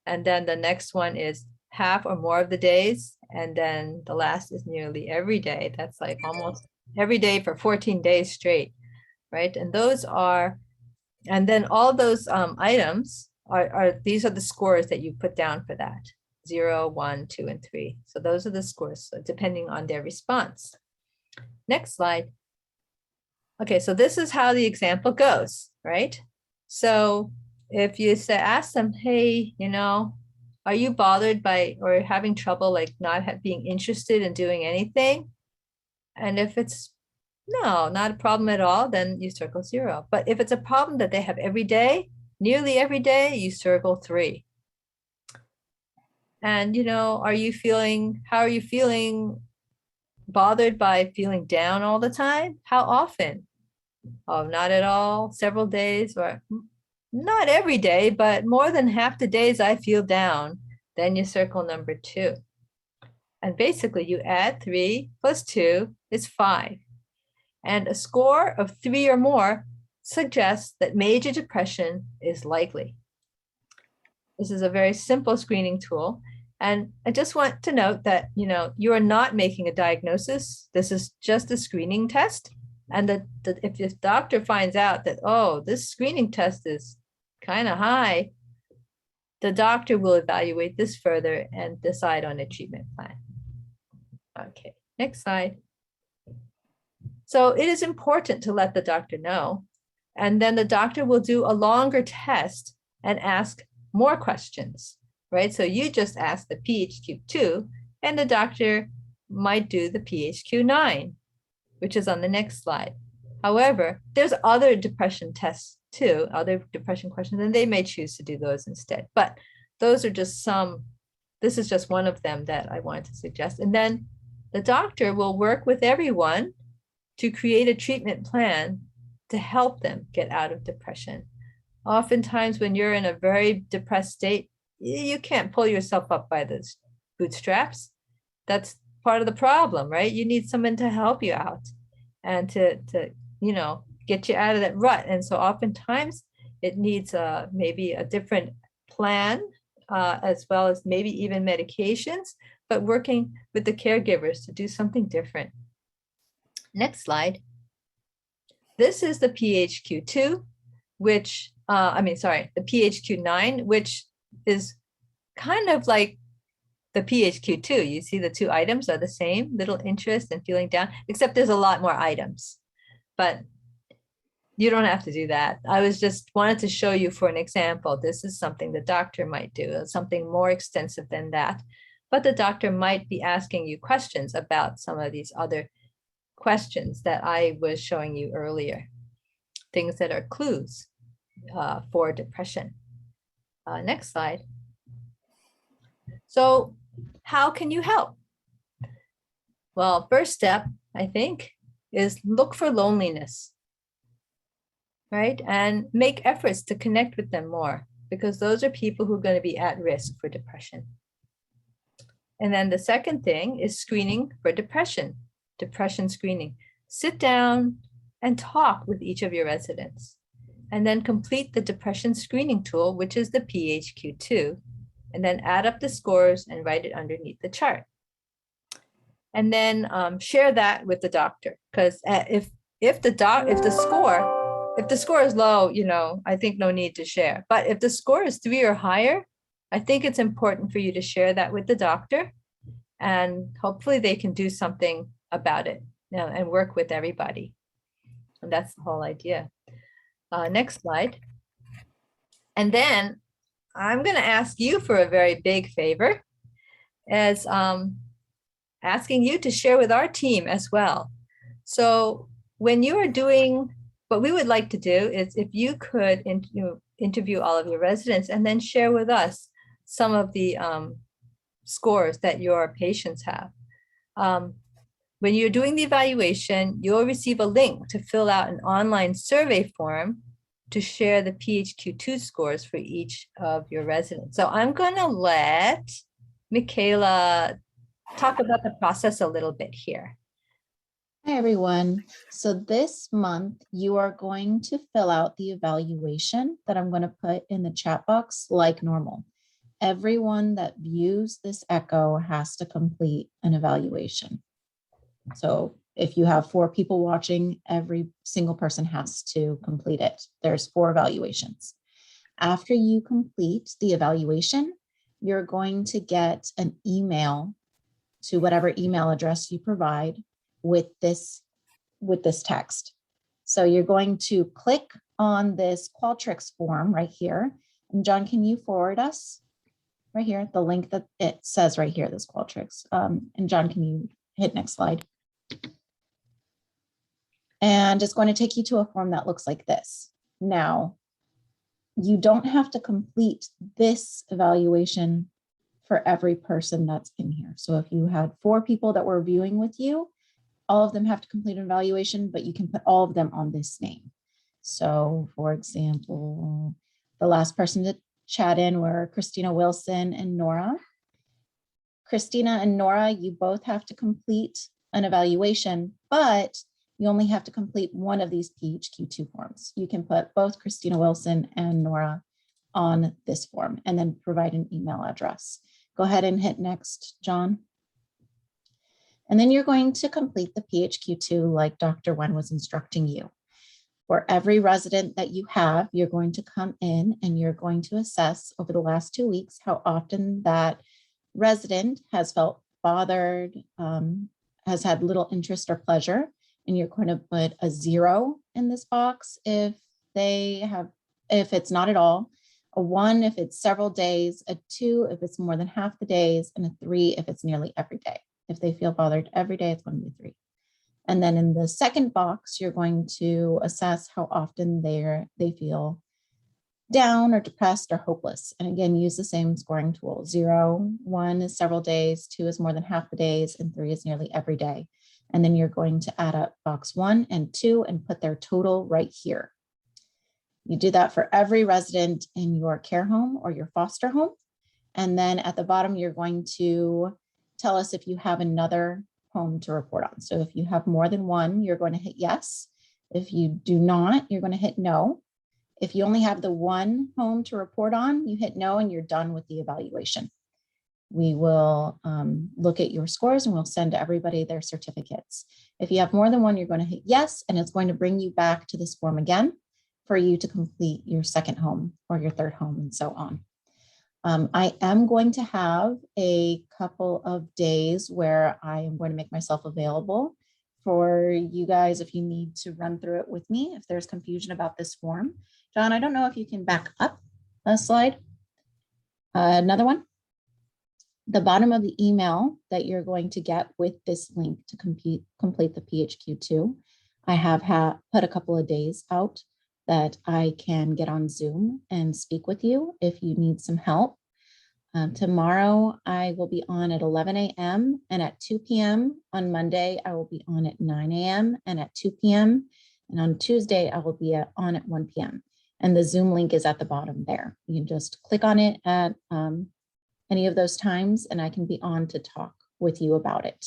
And then the next one is half or more of the days. And then the last is nearly every day. That's like almost every day for 14 days straight, right? And those are, and then all those items these are the scores that you put down for that. 0, 1, 2, and 3. So those are the scores, so depending on their response. Next slide. Okay, so this is how the example goes, right? So if you say, ask them, hey, are you bothered by or having trouble like not being interested in doing anything? And if it's no, not a problem at all, then you circle 0. But if it's a problem that they have every day, nearly every day, you circle 3. And how are you feeling bothered by feeling down all the time? How often? Oh, not at all, several days, or not every day, but more than half the days I feel down. Then you circle number 2. And basically you add 3 plus 2 is 5. And a score of 3 or more suggests that major depression is likely. This is a very simple screening tool. And I just want to note that, you are not making a diagnosis. This is just a screening test. And if the doctor finds out that, oh, this screening test is kind of high, the doctor will evaluate this further and decide on a treatment plan. Okay, next slide. So it is important to let the doctor know, and then the doctor will do a longer test and ask more questions, right? So you just ask the PHQ-2, and the doctor might do the PHQ-9, which is on the next slide. However, there's other depression tests too, other depression questions, and they may choose to do those instead. But those are just some, this is just one of them that I wanted to suggest. And then the doctor will work with everyone to create a treatment plan to help them get out of depression. Oftentimes when you're in a very depressed state, you can't pull yourself up by the bootstraps. That's part of the problem, right? You need someone to help you out and to get you out of that rut. And so oftentimes it needs maybe a different plan, as well as maybe even medications, but working with the caregivers to do something different. Next slide. This is the PHQ-2, which, the PHQ-9, which is kind of like the PHQ-2. You see the 2 items are the same, little interest and feeling down, except there's a lot more items. But you don't have to do that. I was just wanted to show you for an example. This is something the doctor might do, something more extensive than that. But the doctor might be asking you questions about some of these other questions that I was showing you earlier, things that are clues for depression. Next slide. So how can you help? Well, first step, I think, is look for loneliness, right? And make efforts to connect with them more, because those are people who are going to be at risk for depression. And then the second thing is screening for depression screening. Sit down and talk with each of your residents, and then complete the depression screening tool, which is the PHQ-2, and then add up the scores and write it underneath the chart. And then share that with the doctor, because if the score is low, I think no need to share. But if the score is 3 or higher, I think it's important for you to share that with the doctor, and hopefully they can do something about it and work with everybody. And that's the whole idea. Next slide. And then I'm going to ask you for a very big favor, as asking you to share with our team as well. So when you are doing, what we would like to do is if you could interview all of your residents and then share with us some of the scores that your patients have. When you're doing the evaluation, you'll receive a link to fill out an online survey form to share the PHQ-2 scores for each of your residents. So I'm going to let Michaela talk about the process a little bit here. Hi, everyone. So this month, you are going to fill out the evaluation that I'm going to put in the chat box like normal. Everyone that views this echo has to complete an evaluation. So if you have 4 people watching, every single person has to complete it. There's 4 evaluations. After you complete the evaluation, you're going to get an email to whatever email address you provide with this text. So you're going to click on this Qualtrics form right here. And John, can you forward us right here, the link that it says right here, this Qualtrics. And John, can you hit next slide? And it's going to take you to a form that looks like this. Now, you don't have to complete this evaluation for every person that's in here. So if you had 4 people that were viewing with you, all of them have to complete an evaluation, but you can put all of them on this name. So for example, the last person to chat in were Christina Wilson and Nora. Christina and Nora, you both have to complete an evaluation, but you only have to complete one of these PHQ2 forms. You can put both Christina Wilson and Nora on this form and then provide an email address. Go ahead and hit next, John. And then you're going to complete the PHQ2 like Dr. Wen was instructing you. For every resident that you have, you're going to come in and you're going to assess over the last 2 weeks how often that resident has felt bothered, has had little interest or pleasure. And you're going to put a 0 in this box if it's not at all, a 1 if it's several days, a 2 if it's more than half the days, and a 3 if it's nearly every day. If they feel bothered every day, it's going to be 3. And then in the second box, you're going to assess how often they feel down or depressed or hopeless. And again, use the same scoring tool. 0, 1 is several days, 2 is more than half the days, and 3 is nearly every day. And then you're going to add up box 1 and 2 and put their total right here. You do that for every resident in your care home or your foster home. And then at the bottom, you're going to tell us if you have another home to report on. So if you have more than 1, you're going to hit yes. If you do not, you're going to hit no. If you only have the 1 home to report on, you hit no and you're done with the evaluation. We will look at your scores and we'll send everybody their certificates. If you have more than 1, you're going to hit yes, and it's going to bring you back to this form again for you to complete your second home or your third home and so on. I am going to have a couple of days where I am going to make myself available for you guys if you need to run through it with me, if there's confusion about this form. John, I don't know if you can back up a slide. Another one. The bottom of the email that you're going to get with this link to complete the PHQ2, I have put a couple of days out that I can get on Zoom and speak with you if you need some help. Tomorrow, I will be on at 11 a.m. and at 2 p.m. On Monday, I will be on at 9 a.m. and at 2 p.m. And on Tuesday, I will be on at 1 p.m. And the Zoom link is at the bottom there. You can just click on it at any of those times and I can be on to talk with you about it.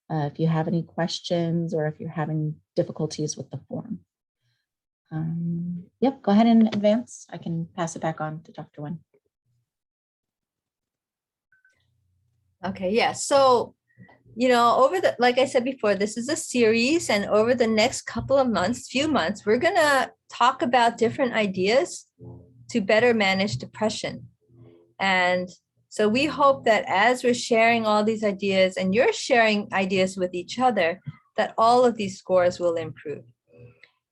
If you have any questions or if you're having difficulties with the form. Yep, go ahead and advance. I can pass it back on to Dr. Wen. Okay, yeah. So, like I said before, this is a series, and over the next couple of few months, we're going to talk about different ideas to better manage depression. And so we hope that as we're sharing all these ideas and you're sharing ideas with each other, that all of these scores will improve.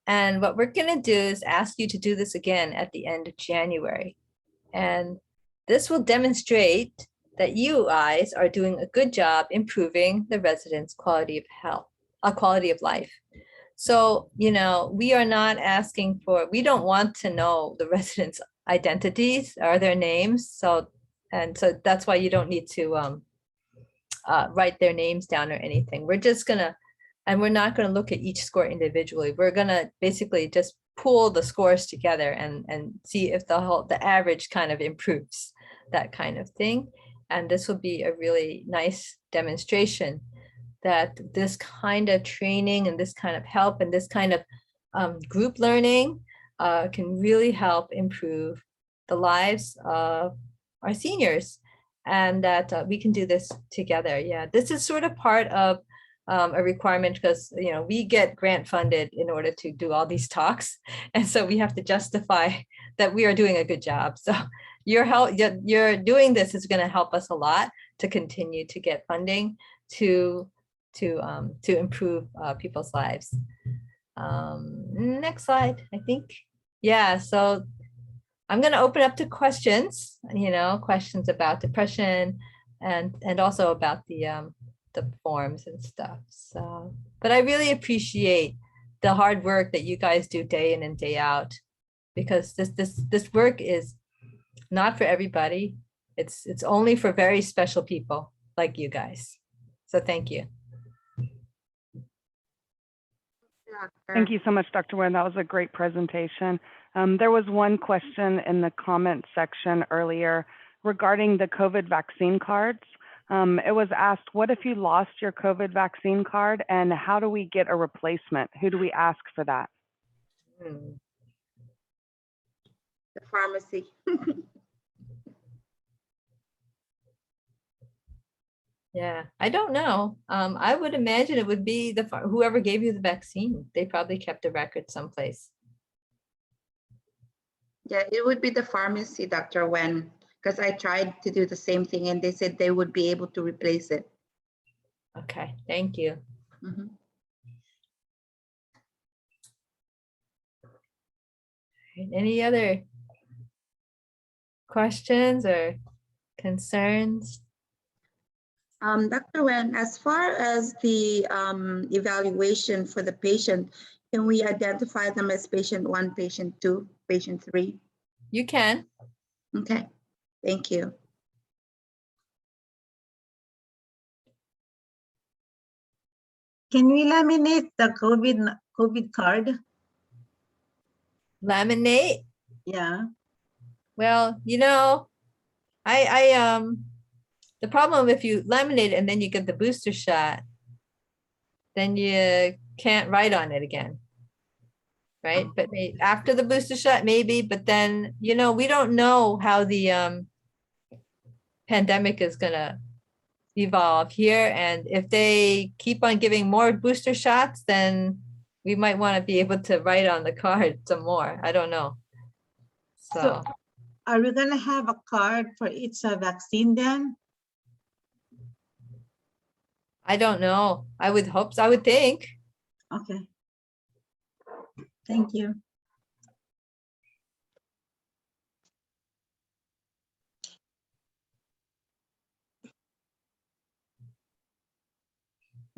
And what we're going to do is ask you to do this again at the end of January. And this will demonstrate that you guys are doing a good job improving the residents' quality of life. So, we are not asking we don't want to know the residents' identities or their names. So that's why you don't need to write their names down or anything. We're just we're not gonna look at each score individually. We're gonna basically just pool the scores together and see if the average kind of improves, that kind of thing. And this will be a really nice demonstration that this kind of training and this kind of help and this kind of group learning can really help improve the lives of our seniors, and that we can do this together. Yeah, this is sort of part of a requirement because, you know, we get grant funded in order to do all these talks. And so we have to justify that we are doing a good job. So your help, you're doing this is going to help us a lot to continue to get funding to improve people's lives. Next slide, I think. Yeah, so I'm going to open up to questions, you know, questions about depression and also about the forms and stuff. So, but I really appreciate the hard work that you guys do day in and day out, because this work is not for everybody. It's only for very special people like you guys. So thank you. Thank you so much, Dr. Nguyen. That was a great presentation. There was one question in the comment section earlier regarding the COVID vaccine cards. It was asked, what if you lost your COVID vaccine card and how do we get a replacement? Who do we ask for that? The pharmacy. Yeah, I don't know. I would imagine it would be whoever gave you the vaccine. They probably kept a record someplace. Yeah, it would be the pharmacy, Dr. Nguyen, because I tried to do the same thing and they said they would be able to replace it. Okay, thank you. Mhm. Any other questions or concerns? Dr. Nguyen, as far as the evaluation for the patient, can we identify them as patient 1, patient 2, patient 3? You can. Okay, thank you. Can we laminate the COVID card? Laminate? Yeah. Well, you know, the problem if you laminate it and then you get the booster shot, then you can't write on it again. Right? But after the booster shot, maybe, but then, you know, we don't know how the pandemic is gonna evolve here. And if they keep on giving more booster shots, then we might want to be able to write on the card some more. I don't know. So Are we gonna have a card for each vaccine then? I don't know. I would hope so. I would think. Okay. Thank you.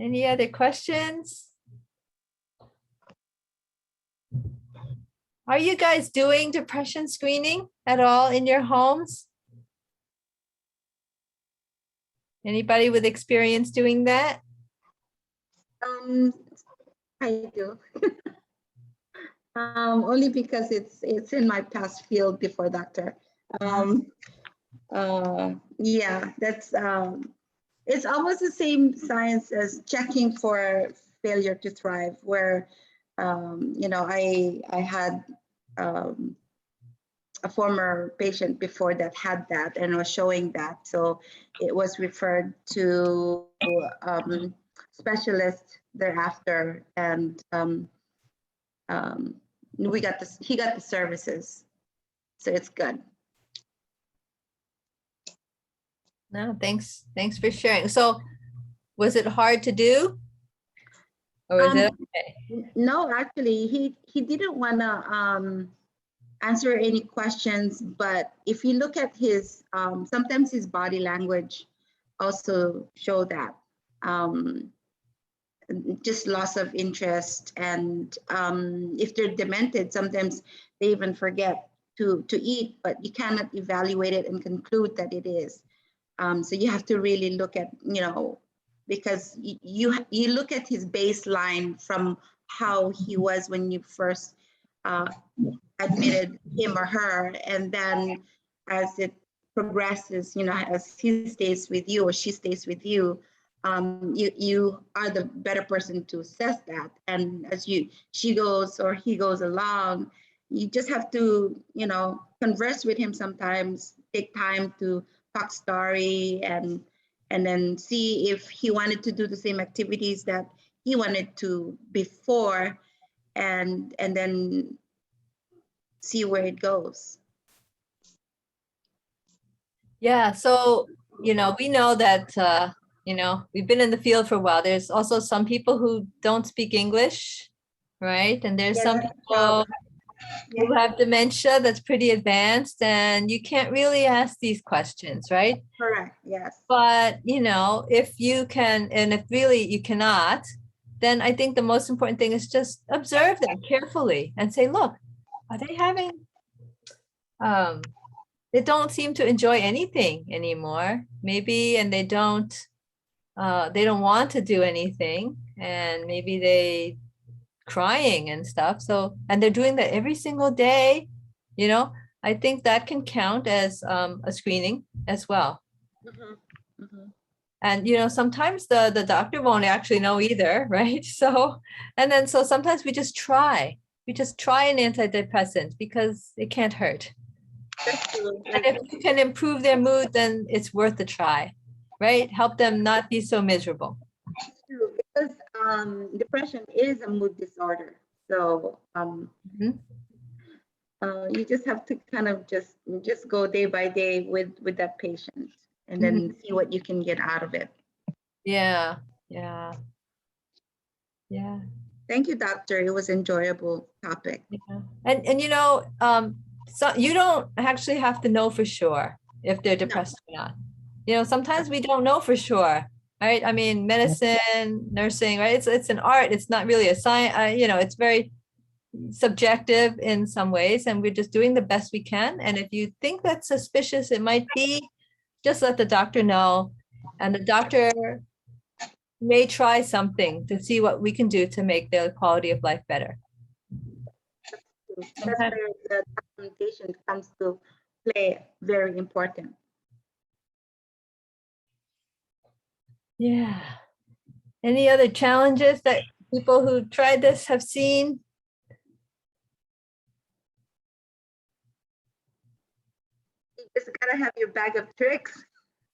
Any other questions? Are you guys doing depression screening at all in your homes? Anybody with experience doing that? I do. Only because it's in my past field before doctor. Yeah, that's it's almost the same science as checking for failure to thrive, where you know, I had a former patient before that had that and was showing that, so it was referred to specialist thereafter, and he got the services, so it's good. No, thanks for sharing. So was it hard to do? Or was it okay? No, actually, he didn't want to answer any questions, but if you look at his, sometimes his body language also show that. Just loss of interest, and if they're demented, sometimes they even forget to eat, but you cannot evaluate it and conclude that it is. So you have to really look at, you know, because you look at his baseline from how he was when you first admitted him or her, and then as it progresses, you know, as he stays with you or she stays with you, you are the better person to assess that. And as she goes or he goes along, you just have to, converse with him sometimes, take time to talk story, and then see if he wanted to do the same activities that he wanted to before, and then see where it goes. Yeah, so, we know that, we've been in the field for a while. There's also some people who don't speak English, right? And there's some people who have dementia that's pretty advanced, and you can't really ask these questions, right? Correct, yes. But, if you can, and if really you cannot, then I think the most important thing is just observe them carefully and say, look, are they having, they don't seem to enjoy anything anymore, maybe, and they don't want to do anything, and maybe they crying and stuff. So, and they're doing that every single day, I think that can count as a screening as well. Mm-hmm. Mm-hmm. And, sometimes the doctor won't actually know either, right? So, and then, so sometimes we just try an antidepressant because it can't hurt. And if you can improve their mood, then it's worth a try, right? Help them not be so miserable. True, because depression is a mood disorder. So you just have to kind of just go day by day with that patient, and then see what you can get out of it. Yeah. Thank you, doctor. It was enjoyable topic. Yeah. And so you don't actually have to know for sure if they're depressed or not. Sometimes we don't know for sure, right? I mean, medicine, nursing, right? It's an art. It's not really a science. It's very subjective in some ways, and we're just doing the best we can. And if you think that's suspicious, it might be, just let the doctor know, and the doctor may try something to see what we can do to make their quality of life better. That's where the documentation comes to play, very important. Yeah. Any other challenges that people who tried this have seen? You just gotta have your bag of tricks.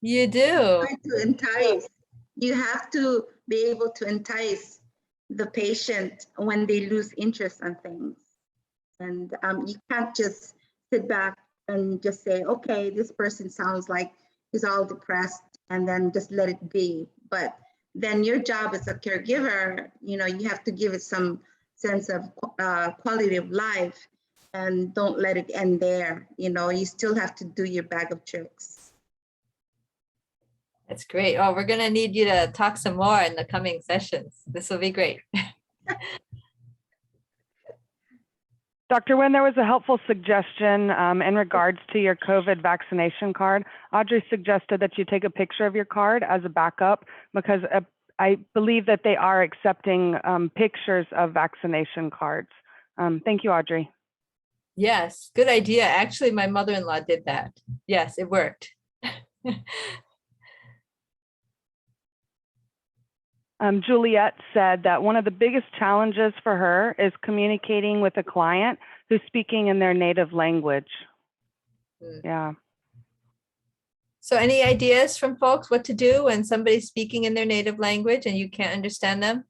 You do. Try to entice. You have to be able to entice the patient when they lose interest on things. And you can't just sit back and just say, okay, this person sounds like he's all depressed, and then just let it be. But then your job as a caregiver, you have to give it some sense of quality of life, and don't let it end there. You still have to do your bag of tricks. That's great. Oh, we're going to need you to talk some more in the coming sessions. This will be great. Dr. Nguyen, there was a helpful suggestion in regards to your COVID vaccination card. Audrey suggested that you take a picture of your card as a backup, because I believe that they are accepting pictures of vaccination cards. Thank you, Audrey. Yes, good idea. Actually, my mother-in-law did that. Yes, it worked. Juliet said that one of the biggest challenges for her is communicating with a client who's speaking in their native language. Yeah. So any ideas from folks what to do when somebody's speaking in their native language and you can't understand them?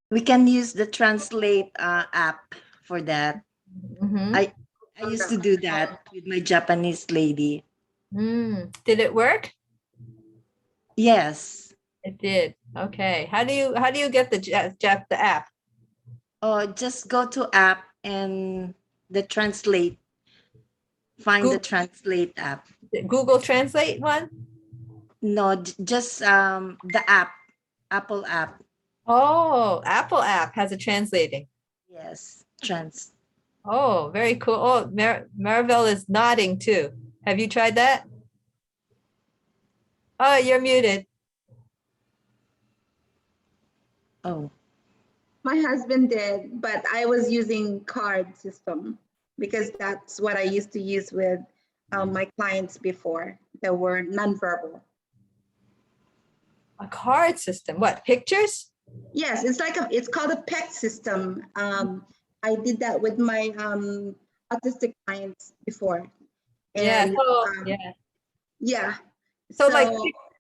We can use the Translate app for that. I used to do that with my Japanese lady. Did it work? Yes. It did. Okay. How do you get the app? Oh, just go to app and the Translate. Find the Translate app. Google Translate one? No, just the app, Apple app. Oh, Apple app has a translating. Yes, Oh, very cool. Oh, Maribel is nodding too. Have you tried that? Oh, you're muted. Oh. My husband did, but I was using card system because that's what I used to use with my clients before that were nonverbal. A card system, what, pictures? Yes, it's called a PEC system. I did that with my autistic clients before. Yeah, And, so, yeah. Yeah. So like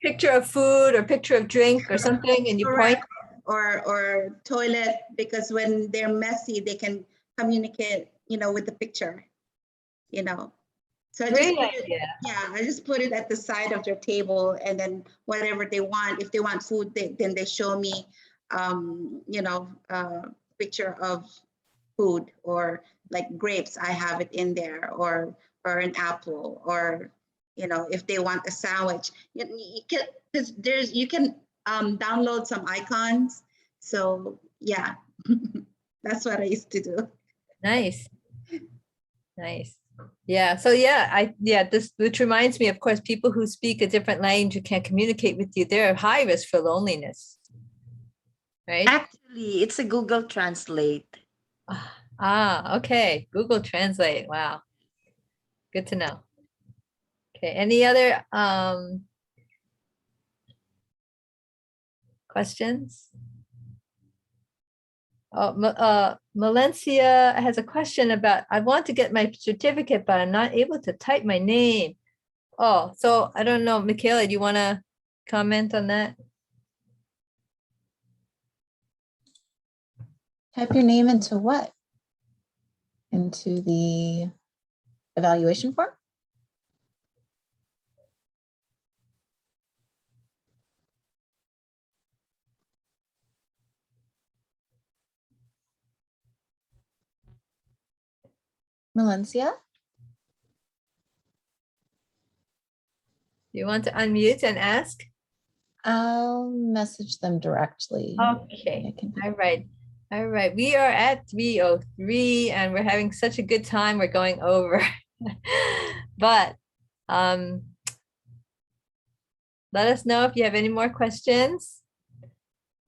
picture of food or picture of drink or something, and you point. Correct. Or toilet, because when they're messy, they can communicate, with the picture, So Great idea. I just put it at the side of their table, and then whatever they want, if they want food, then they show me, picture of food, or like grapes, I have it in there, or an apple, or if they want a sandwich, you can, because you can download some icons. So yeah, that's what I used to do. Nice. Nice. Yeah. So yeah, this, which reminds me, of course, people who speak a different language who can't communicate with you, they're at high risk for loneliness. Right? Actually, it's a Google Translate. Okay. Google Translate. Wow. Good to know. Okay. Any other questions? Valencia has a question about, I want to get my certificate, but I'm not able to type my name. Oh, so I don't know, Michaela, do you want to comment on that? Type your name into what? Into the evaluation form? Valencia? You want to unmute and ask? I'll message them directly. Okay. All right. All right. We are at 3:03 and we're having such a good time. We're going over. But let us know if you have any more questions,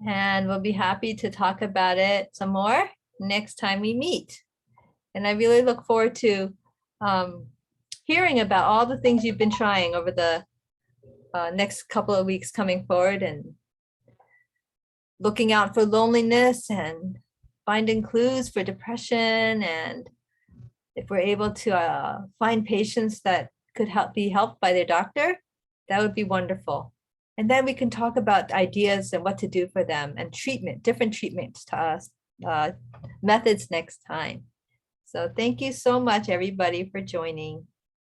and we'll be happy to talk about it some more next time we meet. And I really look forward to hearing about all the things you've been trying over the next couple of weeks coming forward, and looking out for loneliness and finding clues for depression. And if we're able to find patients that could be helped by their doctor, that would be wonderful. And then we can talk about ideas and what to do for them, and different treatments to us, methods next time. So thank you so much, everybody, for joining.